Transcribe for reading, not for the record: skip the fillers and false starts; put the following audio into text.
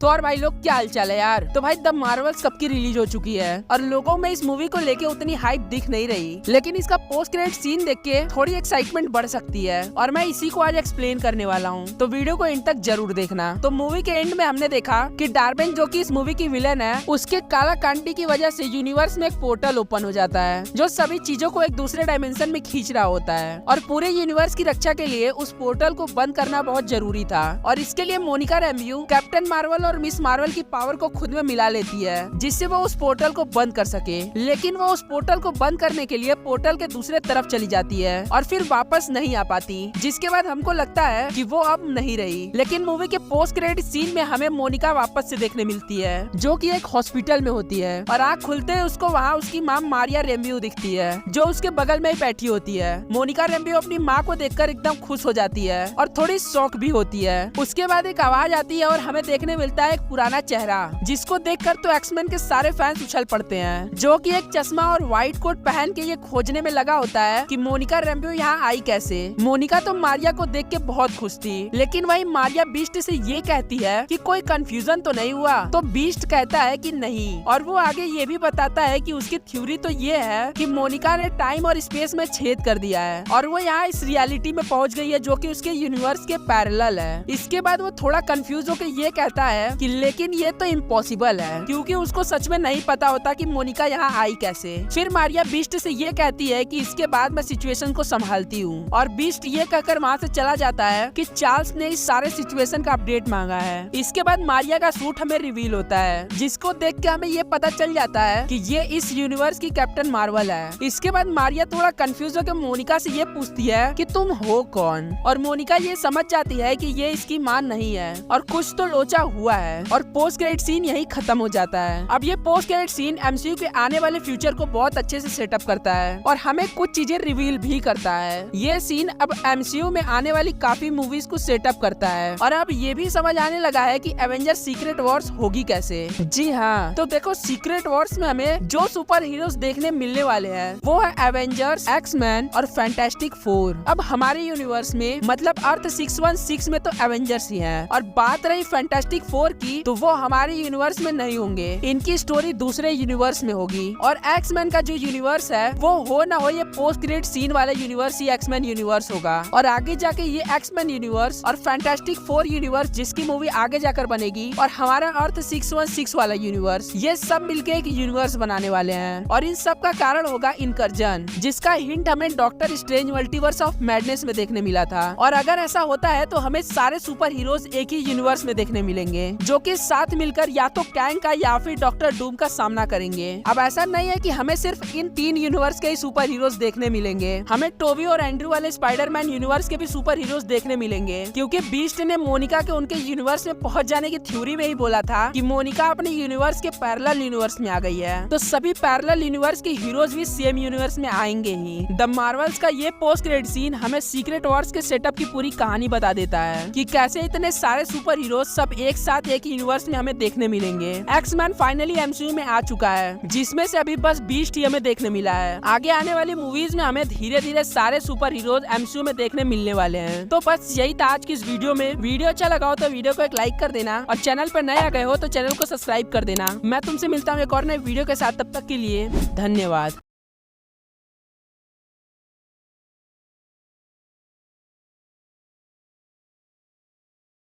तो और भाई लोग क्या हालचाल है यार। तो भाई द मार्वल्स कब की रिलीज हो चुकी है और लोगों में इस मूवी को लेके उतनी हाइप दिख नहीं रही, लेकिन इसका पोस्ट क्रेडिट सीन देख के थोड़ी एक्साइटमेंट बढ़ सकती है और मैं इसी को आज एक्सप्लेन करने वाला हूँ। तो वीडियो को एंड तक जरूर देखना। तो मूवी के एंड में हमने देखा कि डार्बेन जो कि इस मूवी की विलेन है, उसके काला कांटी की वजह से यूनिवर्स में एक पोर्टल ओपन हो जाता है जो सभी चीजों को एक दूसरे डायमेंशन में खींच रहा होता है और पूरे यूनिवर्स की रक्षा के लिए उस पोर्टल को बंद करना बहुत जरूरी था। और इसके लिए मोनिका रैम्ब्यू कैप्टन मार्वल और मिस मार्वल की पावर को खुद में मिला लेती है जिससे वो उस पोर्टल को बंद कर सके, लेकिन वो उस पोर्टल को बंद करने के लिए पोर्टल के दूसरे तरफ चली जाती है और फिर वापस नहीं आ पाती, जिसके बाद हमको लगता है कि वो अब नहीं रही। लेकिन मूवी के पोस्ट क्रेडिट सीन में हमें मोनिका वापस से देखने मिलती है जो कि एक हॉस्पिटल में होती है और आँख खुलते ही उसको वहाँ उसकी माँ मारिया रैम्ब्यू दिखती है जो उसके बगल में ही बैठी होती है। मोनिका रैम्ब्यू अपनी माँ को देखकर एकदम खुश हो जाती है और थोड़ी शॉक भी होती है। उसके बाद एक आवाज आती है और हमें देखने मिलता है एक पुराना चेहरा जिसको देखकर तो एक्समैन के सारे फैंस उछल पड़ते हैं, जो कि एक चश्मा और व्हाइट कोट पहन के ये खोजने में लगा होता है कि मोनिका रैम्ब्यू यहाँ आई कैसे। मोनिका तो मारिया को देख के बहुत खुश थी, लेकिन वही मारिया बीस्ट से ये कहती है कि कोई कंफ्यूजन तो नहीं हुआ, तो बीस्ट कहता है कि नहीं और वो आगे ये भी बताता है कि उसकी थ्योरी तो ये है कि मोनिका ने टाइम और स्पेस में छेद कर दिया है और वो यहाँ इस रियलिटी में पहुँच गई है जो कि उसके यूनिवर्स के पैरेलल है। इसके बाद वो थोड़ा कंफ्यूज होकर ये कहता है कि लेकिन ये तो इम्पॉसिबल है, क्योंकि उसको सच में नहीं पता होता कि मोनिका यहाँ आई कैसे। फिर मारिया बीस्ट से ये कहती है कि इसके बाद मैं सिचुएशन को संभालती हूँ और बीस्ट ये कहकर वहाँ से चला जाता है कि चार्ल्स ने इस सारे सिचुएशन का अपडेट मांगा है। इसके बाद मारिया का सूट हमें रिवील होता है जिसको देख के हमें ये पता चल जाता है कि ये इस यूनिवर्स की कैप्टन मार्वल है। इसके बाद मारिया थोड़ा कंफ्यूज होकर मोनिका से ये पूछती है कि तुम हो कौन, और मोनिका ये समझ जाती है कि ये इसकी मां नहीं है और कुछ तो लोचा हुआ है और पोस्ट क्रेडिट सीन यही खत्म हो जाता है। अब ये पोस्ट क्रेडिट सीन एमसीयू के आने वाले फ्यूचर को बहुत अच्छे से सेटअप करता है और हमें कुछ चीजें रिवील भी करता है। ये सीन अब एमसीयू में आने वाली काफी मूवीज को सेटअप करता है और अब ये भी समझ आने लगा है कि एवेंजर्स सीक्रेट वॉर्स होगी कैसे। जी हाँ, तो देखो सीक्रेट वॉर्स में हमें जो सुपर हीरोज देखने मिलने वाले हैं वो है एवेंजर्स, एक्समैन और फैंटास्टिक फोर। अब हमारे यूनिवर्स में मतलब अर्थ 616 में तो एवेंजर्स ही हैं और बात रही फैंटास्टिक फोर की तो वो हमारे यूनिवर्स में नहीं होंगे, इनकी स्टोरी दूसरे यूनिवर्स में होगी। और एक्समैन का जो यूनिवर्स है वो हो ना हो ये पोस्ट क्रेडिट सीन वाला यूनिवर्स ही एक्समैन यूनिवर्स होगा और आगे जाके ये एक्समैन यूनिवर्स और फैंटास्टिक फोर यूनिवर्स जिसकी मूवी आगे जाकर बनेगी और हमारा अर्थ 616 वाला यूनिवर्स, ये सब मिलके एक यूनिवर्स बनाने वाले हैं और इन सब का कारण होगा इनकर्जन, जिसका हिंट हमें doctor strange multiverse of madness में देखने मिला था। और अगर ऐसा होता है तो हमें सारे सुपर हीरोज एक ही यूनिवर्स में देखने मिलेंगे जो कि साथ मिलकर या तो कैंग का या फिर डॉक्टर डूम का सामना करेंगे। अब ऐसा नहीं है कि हमें सिर्फ इन 3 यूनिवर्स के ही सुपर हीरोज देखने मिलेंगे, हमें टोबी और एंड्रू वाले स्पाइडरमैन यूनिवर्स के भी सुपर हीरोज देखने मिलेंगे, क्योंकि बीस्ट ने मोनिका के उनके यूनिवर्स में पहुंच जाने की थ्योरी में ही बोला था कि मोनिका अपने यूनिवर्स के पैरेलल यूनिवर्स में आ गई है, तो सभी पैरेलल यूनिवर्स के हीरोज भी सेम यूनिवर्स में आएंगे ही। द मार्वल्स का ये पोस्ट क्रेडिट सीन हमें सीक्रेट वॉर्स के सेटअप की पूरी कहानी बता देता है कि कैसे इतने सारे सुपर हीरोज सब एक साथ एक यूनिवर्स में हमें देखने मिलेंगे। एक्समैन फाइनली एमसीयू में आ चुका है जिसमें से अभी बस बीस्ट ही हमें देखने मिला है। आगे आने वाली मूवीज में हमें धीरे धीरे सारे सुपर हीरोज एमसीयू में देखने मिलने वाले हैं। तो बस यही था आज की इस वीडियो में। वीडियो अच्छा लगा हो तो वीडियो को एक लाइक कर देना और चैनल पर नए आ गए हो तो चैनल को सब्सक्राइब कर देना। मैं तुमसे मिलता हूँ एक और नए वीडियो के साथ, तब तक के लिए धन्यवाद।